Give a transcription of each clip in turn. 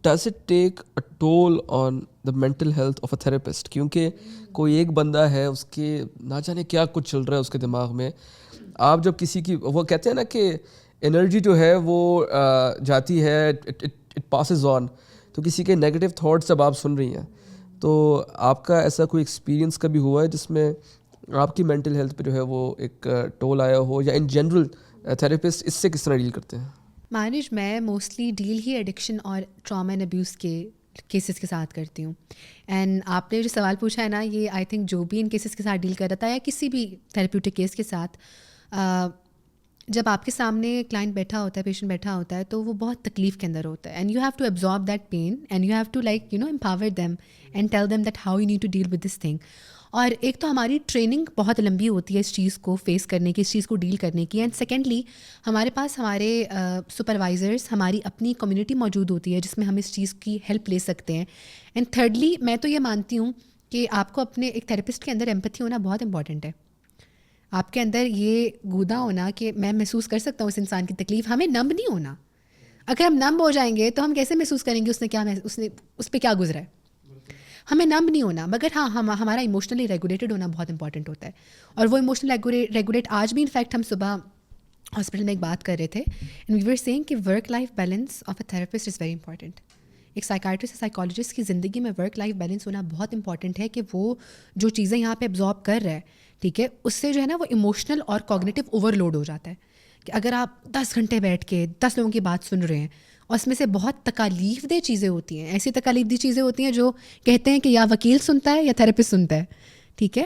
does it take a toll on the mental health of a therapist? کیونکہ کوئی ایک بندہ ہے, اس کے نہ جانے کیا کچھ چل رہا ہے اس کے دماغ میں. آپ جب کسی کی, وہ کہتے ہیں نا کہ انرجی جو ہے وہ جاتی ہے, it passes on, تو کسی کے نیگیٹو تھاٹس جب آپ سن رہی ہیں, تو آپ کا ایسا کوئی ایکسپیرینس کبھی ہوا ہے جس میں آپ کی مینٹل ہیلتھ پہ جو ہے وہ ایک ٹول آیا ہو, یا ان جنرل تھراپسٹ اس سے کس طرح ڈیل کرتے ہیں؟ مانج میں موسٹلی ڈیل ہی ایڈکشن اور ٹراما اینڈ ابیوز کے کیسز کے ساتھ کرتی ہوں. اینڈ آپ نے جو سوال پوچھا ہے نا, یہ آئی تھنک جو بھی ان کیسز کے ساتھ ڈیل کر رہا ہے یا کسی بھی تھراپیوٹک کیس کے ساتھ, جب آپ کے سامنے کلائنٹ بیٹھا ہوتا ہے, پیشنٹ بیٹھا ہوتا ہے, تو وہ بہت تکلیف کے اندر ہوتا ہے. And you have to absorb that pain and you have to like empower them and tell them that how you need to deal with this thing. اور ایک تو ہماری ٹریننگ بہت لمبی ہوتی ہے اس چیز کو فیس کرنے کی, اس چیز کو ڈیل کرنے کی. اینڈ سیکنڈلی ہمارے پاس ہمارے سپروائزرس, ہماری اپنی کمیونٹی موجود ہوتی ہے جس میں ہم اس چیز کی ہیلپ لے سکتے ہیں. اینڈ تھرڈلی میں تو یہ مانتی ہوں کہ آپ کو اپنے ایک تھراپسٹ کے اندر ایمپتھی ہونا بہت امپورٹنٹ ہے. آپ کے اندر یہ گودا ہونا کہ میں محسوس کر سکتا ہوں اس انسان کی تکلیف. ہمیں نمب نہیں ہونا. اگر ہم نمب ہو جائیں گے تو ہم کیسے محسوس کریں گے اس پہ کیا گزرا ہے. ہمیں نمب نہیں ہونا, مگر ہاں ہمارا ایموشنلی ریگولیٹڈ ہونا بہت امپورٹنٹ ہوتا ہے. اور وہ ایموشنل ریگولیٹ آج بھی انفیکٹ ہم صبح ہاسپٹل میں ایک بات کر رہے تھے, اینڈ وی ور سیئنگ کہ work life balance of a therapist is very important. ایک سائیکائٹرسٹ سائیکالوجسٹ کی زندگی میں ورک لائف بیلنس ہونا بہت امپورٹنٹ ہے کہ وہ جو چیزیں یہاں پہ ایبزارب کر رہا ہے, ٹھیک ہے, اس سے جو ہے نا وہ ایموشنل اور کوگنیٹو اوور لوڈ ہو جاتا ہے. کہ اگر آپ 10 گھنٹے بیٹھ کے 10 لوگوں کی بات سن رہے ہیں, اور اس میں سے بہت تکالیف دہ چیزیں ہوتی ہیں, ایسی تکالیف دہ چیزیں ہوتی ہیں جو کہتے ہیں کہ یا وکیل سنتا ہے یا تھراپسٹ سنتا ہے, ٹھیک ہے.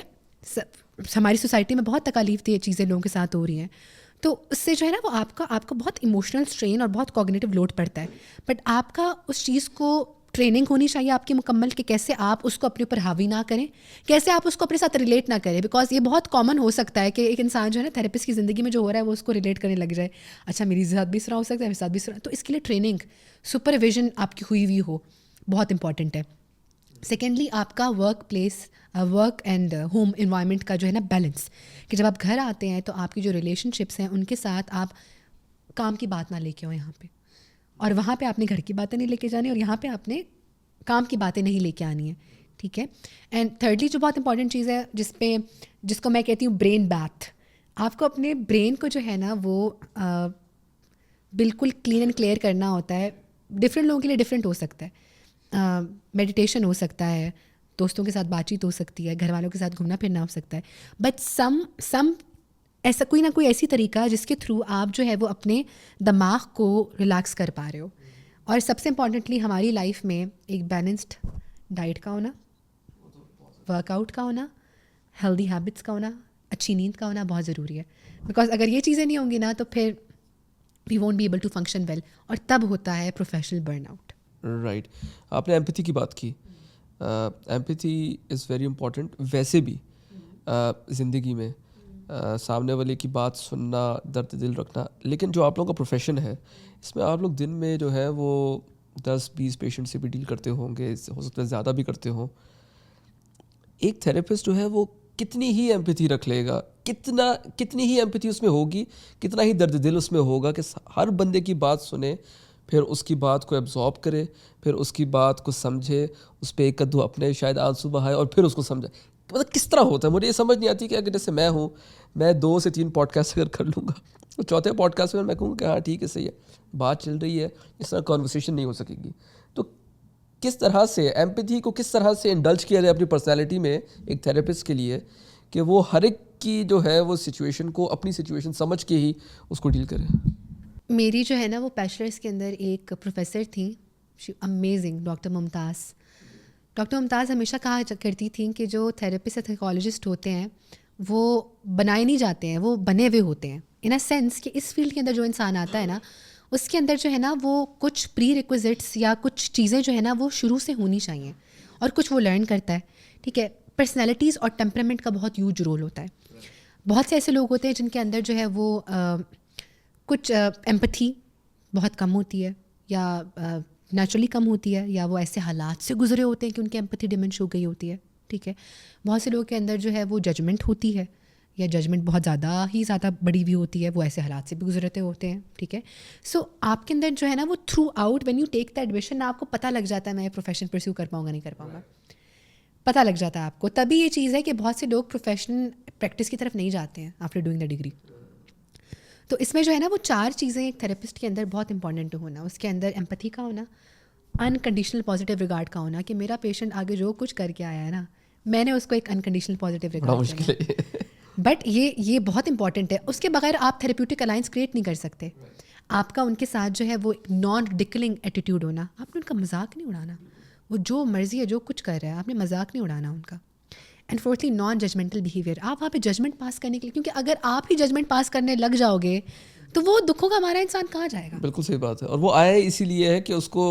ہماری سوسائٹی میں بہت تکالیف دہ چیزیں لوگوں کے ساتھ ہو رہی ہیں, تو اس سے جو ہے نا وہ آپ کا بہت ایموشنل اسٹرین اور بہت کوگنیٹو لوڈ پڑتا ہے. بٹ آپ کا اس چیز کو ٹریننگ ہونی چاہیے آپ کی مکمل کہ کیسے آپ اس کو اپنے اوپر حاوی نہ کریں, کیسے آپ اس کو اپنے ساتھ ریلیٹ نہ کریں. بیکاز یہ بہت کامن ہو سکتا ہے کہ ایک انسان جو ہے نا تھراپسٹ کی زندگی میں جو ہو رہا ہے وہ اس کو ریلیٹ کرنے لگ جائے. اچھا میری ساتھ بھی اس طرح ہو سکتا ہے, میرے ساتھ بھی اس طرح. تو اس کے لیے ٹریننگ, سپرویژن آپ کی ہوئی ہو بہت امپورٹنٹ ہے. سیکنڈلی آپ کا work place, work and home environment کا جو ہے نا بیلنس, کہ جب آپ گھر آتے ہیں تو آپ کی جو ریلیشن شپس ہیں ان کے ساتھ آپ کام کی بات نہ لے کے آؤ یہاں پہ, اور وہاں پہ آپ نے گھر کی باتیں نہیں لے کے جانی, اور یہاں پہ آپ نے کام کی باتیں نہیں لے کے آنی ہے, ٹھیک ہے. اینڈ تھرڈلی جو بہت امپورٹنٹ چیز ہے جس کو میں کہتی ہوں برین بیتھ, آپ کو اپنے برین کو جو ہے نا وہ بالکل کلین اینڈ کلیئر کرنا ہوتا ہے. ڈفرینٹ لوگوں کے لیے ڈفرینٹ ہو سکتا ہے. میڈیٹیشن ہو سکتا ہے, دوستوں کے ساتھ بات چیت ہو سکتی ہے, گھر والوں کے ساتھ گھومنا پھرنا ہو سکتا ہے, بٹ سم ایسا کوئی نہ کوئی ایسی طریقہ جس کے تھرو آپ جو ہے وہ اپنے دماغ کو ریلیکس کر پا رہے ہو. اور سب سے امپورٹنٹلی ہماری لائف میں ایک بیلنسڈ ڈائٹ کا ہونا, ورک آؤٹ کا ہونا, ہیلدی ہیبٹس کا ہونا, اچھی نیند کا ہونا بہت ضروری ہے. بیکاز اگر یہ چیزیں نہیں ہوں گی نا تو پھر we won't be able to function well, اور تب ہوتا ہے پروفیشنل برن آؤٹ. رائٹ. آپ نے ایمپتھی کی بات کی. ایمپتھی از ویری امپورٹنٹ ویسے بھی زندگی میں, سامنے والے کی بات سننا, درد دل رکھنا. لیکن جو آپ لوگوں کا پروفیشن ہے اس میں آپ لوگ دن میں جو ہے وہ 10-20 پیشنٹ سے بھی ڈیل کرتے ہوں گے, ہو سکتا ہے زیادہ بھی کرتے ہوں. ایک تھراپسٹ جو ہے وہ کتنی ہی ایمپتھی رکھ لے گا, کتنی ہی ایمپتھی اس میں ہوگی, کتنا ہی درد دل اس میں ہوگا کہ ہر بندے کی بات سنے, پھر اس کی بات کو ایبزارب کرے, پھر اس کی بات کو سمجھے, اس پہ ایک کدو اپنے شاید آنسو بہائے اور پھر اس کو سمجھے. مطلب کس طرح ہوتا ہے مجھے یہ سمجھ نہیں آتی کہ اگر جیسے میں ہوں, میں 2 سے 3 پوڈ کاسٹ اگر کر لوں گا تو چوتھے پوڈ کاسٹ میں کہوں کہ ہاں ٹھیک ہے صحیح ہے, بات چل رہی ہے, اس طرح کانورسیشن نہیں ہو سکے گی. تو کس طرح سے ایمپتھی کو کس طرح سے انڈلج کیا جائے اپنی پرسنالٹی میں ایک تھراپسٹ کے لیے کہ وہ ہر ایک کی جو ہے وہ سچویشن کو اپنی سچویشن سمجھ کے ہی اس کو ڈیل کرے. میری جو ہے نا وہ بیچلرس کے اندر ایک پروفیسر تھیں, امیزنگ, ڈاکٹر ممتاز. ڈاکٹر ممتاز ہمیشہ کہا کرتی تھیں کہ جو تھراپسٹ یا سائیکالوجسٹ ہوتے ہیں وہ بنائے نہیں جاتے ہیں, وہ بنے ہوئے ہوتے ہیں. ان اے سینس کہ اس فیلڈ کے اندر جو انسان آتا ہے نا اس کے اندر جو ہے نا وہ کچھ پری ریکوزٹس یا کچھ چیزیں جو ہے نا وہ شروع سے ہونی چاہیے, اور کچھ وہ لرن کرتا ہے, ٹھیک ہے. پرسنالٹیز اور ٹیمپرامنٹ کا بہت ہیوج رول ہوتا ہے. بہت سے ایسے لوگ ہوتے ہیں جن کے اندر جو ہے وہ کچھ ایمپتھی بہت کم ہوتی ہے, یا نیچرلی کم ہوتی ہے, یا وہ ایسے حالات سے گزرے ہوتے ہیں کہ ان کی ایمپتھی ڈیمنش ہو گئی ہوتی ہے, ٹھیک ہے. بہت سے لوگوں کے اندر جو ہے وہ ججمنٹ ہوتی ہے, یا ججمنٹ بہت زیادہ بڑی بھی ہوتی ہے, وہ ایسے حالات سے بھی گزرتے ہوتے ہیں, ٹھیک ہے. سو آپ کے اندر جو ہے نا وہ through out when you take the admission آپ کو پتہ لگ جاتا ہے میں یہ پروفیشن پرسیو کر پاؤں گا نہیں کر پاؤں گا, پتہ لگ جاتا ہے آپ کو. تبھی یہ چیز ہے کہ بہت سے لوگ پروفیشنل پریکٹس کی طرف نہیں جاتے ہیں آفٹر ڈوئنگ دا ڈگری. تو اس میں جو ہے نا وہ 4 چیزیں ایک تھراپسٹ کے اندر بہت امپورٹنٹ ہونا. اس کے اندر ایمپتھی کا ہونا, انکنڈیشنل پازیٹیو ریگارڈ کا ہونا کہ میرا پیشنٹ آگے جو کچھ کر کے آیا ہے نا میں نے اس کو ایک انکنڈیشنل پازیٹیو ریگارڈ دینا. بٹ یہ بہت امپورٹنٹ ہے. اس کے بغیر آپ تھراپیوٹک الائنس کریٹ نہیں کر سکتے. آپ کا ان کے ساتھ جو ہے وہ نان ریڈیکلنگ ایٹیٹیوڈ ہونا, آپ نے ان کا مذاق نہیں اڑانا, وہ جو مرضی ہے جو کچھ کر رہا ہے آپ نے مذاق نہیں اڑانا ان کا. And fourthly non judgmental behaviour, آپ وہاں پہ ججمنٹ پاس کرنے کے لیے, کیونکہ اگر آپ ہی ججمنٹ پاس کرنے لگ جاؤ گے تو وہ دکھوں کا ہمارا انسان کہاں جائے گا. بالکل صحیح بات ہے. اور وہ آیا اسی لیے ہے کہ اس کو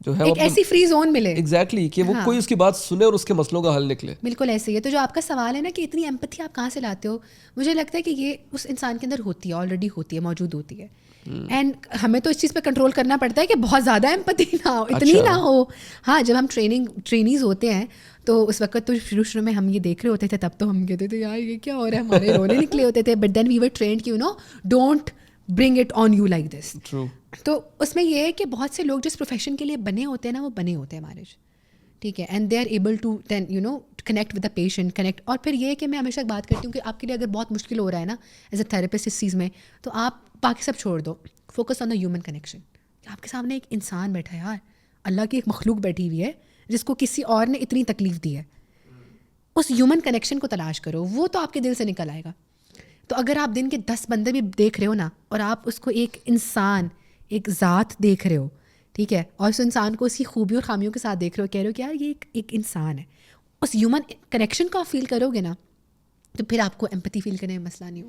جو ہے ایک ایسی فری زون ملے, ایگزیکٹلی کہ وہ کوئی اس کی بات سنے اور اس کے مسئلوں کا حل نکلے. بالکل ایسے ہی ہے. تو جو آپ کا سوال ہے نا کہ اتنی ایمپتھی آپ کہاں سے لاتے ہو, مجھے لگتا ہے کہ یہ اس انسان کے اندر ہوتی ہے, آلریڈی ہوتی ہے, موجود ہوتی ہے. اینڈ ہمیں تو اس چیز پہ کنٹرول کرنا پڑتا ہے کہ بہت زیادہ ایمپتھی نہ ہو, اتنی نہ ہو. ہاں جب ہم ٹرینیز ہوتے ہیں تو اس وقت تو شروع میں ہم یہ دیکھ رہے ہوتے تھے, تب تو ہم کہتے تھے یار یہ کیا ہو رہا ہے, ہمارے رونے نکلے ہوتے تھے. But then we were trained کہ don't bring it on you like this. تو اس میں یہ ہے کہ بہت سے لوگ جس پروفیشن کے لیے بنے ہوتے ہیں نا وہ بنے ہوتے ہیں مینیج, ٹھیک ہے. And they are able to then connect with the patient connect. اور پھر یہ ہے کہ میں ہمیشہ بات کرتی ہوں کہ آپ کے لیے اگر بہت مشکل ہو رہا ہے نا ایز اے تھراپسٹ اس چیز میں, تو آپ باقی سب چھوڑ دو, focus on the human connection. آپ کے سامنے ایک انسان بیٹھا ہے یار, اللہ کی ایک مخلوق بیٹھی ہوئی ہے جس کو کسی اور نے اتنی تکلیف دی ہے. اس ہیومن کنیکشن کو تلاش کرو, وہ تو آپ کے دل سے نکل آئے گا. تو اگر آپ دن کے 10 بندے بھی دیکھ رہے ہو نا اور آپ اس کو ایک انسان, ایک ذات دیکھ رہے ہو, ٹھیک ہے, اور اس انسان کو اس کی خوبیوں اور خامیوں کے ساتھ دیکھ رہے ہو, کہہ رہے ہو کہ یار یہ ایک انسان ہے, اس ہیومن کنیکشن کو آپ فیل کرو گے نا تو پھر آپ کو ایمپتھی فیل کرنے میں مسئلہ نہیں ہوگا.